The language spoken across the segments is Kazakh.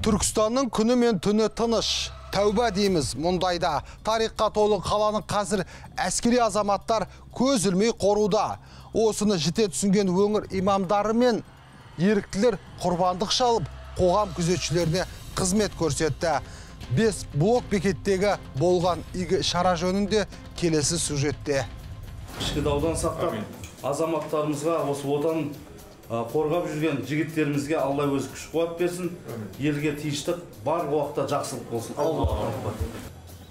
Түркістанның күні мен түні тыныш, тәуба дейміз мұндайда. Тарихқа толы қаланың қазір әскери азаматтар көз ілмей қоруда. Осыны жіте түсінген өңір имамдары мен еріктілер құрбандық шалып, қоғам күзетшілеріне қызмет көрсетті. 5 блок бекеттегі болған игі шара жөнінде келесі сюжетте. Ішкі даудан сақтап, азаматтарымызға осы отан қорғап жүрген жігіттерімізге Алла өзі күш қуат берсін, елге тиіштік бар уақытта жақсылық болсын.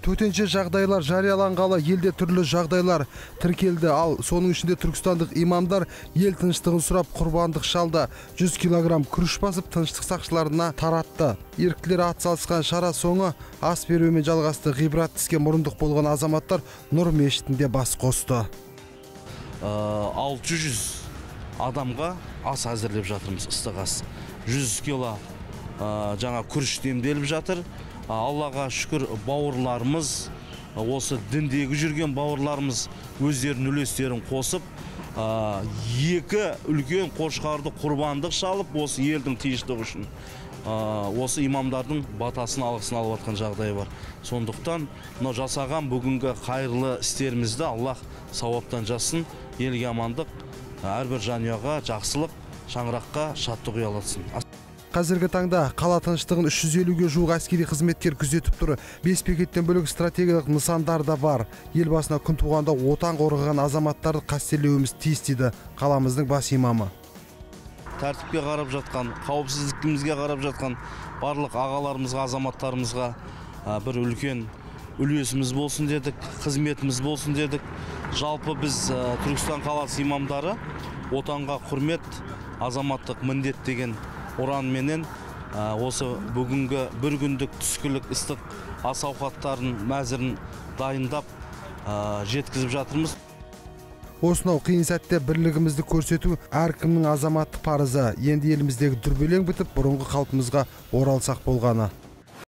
Төтенше жағдайлар жарияланғалы елде түрлі жағдайлар тіркелді, ал соның ішінде түркістандық имамдар ел тыныштығын сұрап құрбандық шалды. 100 килограмм күріш басып тыныштық сақшыларына таратты. Еріктілер атсалысқан шара соңы ас берумен жалғасты. Ғибрат іске мұрындық болған азаматтар Нұр мешітінде бас қосты. 600 адамға ас әзірлеп жатырмыз, ыстық ас. 100 кило жаңа күріш демделіп жатыр. Аллаға шүкір, бауырларымыз, осы діндегі жүрген бауырларымыз өздерінің үлестерін қосып, 2 үлкен қошқарды құрбандық шалып, осы елдің тиіштігі үшін осы имамдардың батасын алғысын алып атқан жағдай бар. Сондықтан жасаған бүгінгі қайырлы істерімізді Аллах сауаптан жассын, елге амандық, әрбір жанұяға жақсылық, шаңыраққа шаттық ұялатсын. Қазіргі таңда қала тыныштығын 350-ге жуық әскери қызметкер күзетіп тұр. 5 бекеттен бөлек стратегиялық нысандар да бар. Елбасына күн туғанда отан қорғаған азаматтарды қастерлеуіміз тиіс дейді қаламыздың бас имамы. Тәртіпке қарап жатқан, қауіпсіздігімізге қарап жатқан барлық ағаларымызға, азаматтарымызға бір үлкен үлесіміз болсын дедік, қызметіміз болсын дедік. Жалпы біз Түркістан қаласы имамдары отанға құрмет, азаматтық міндет деген ұранменен осы бүгінгі бір күндік түскілік ыстық ас ауқаттарын мәзірін дайындап жеткізіп жатырмыз. Осынау қиын сәтте бірлігімізді көрсету әркімнің азаматтық парызы. Енді еліміздегі дүрбелең бітіп, бұрынғы қалпымызға оралсақ болғаны.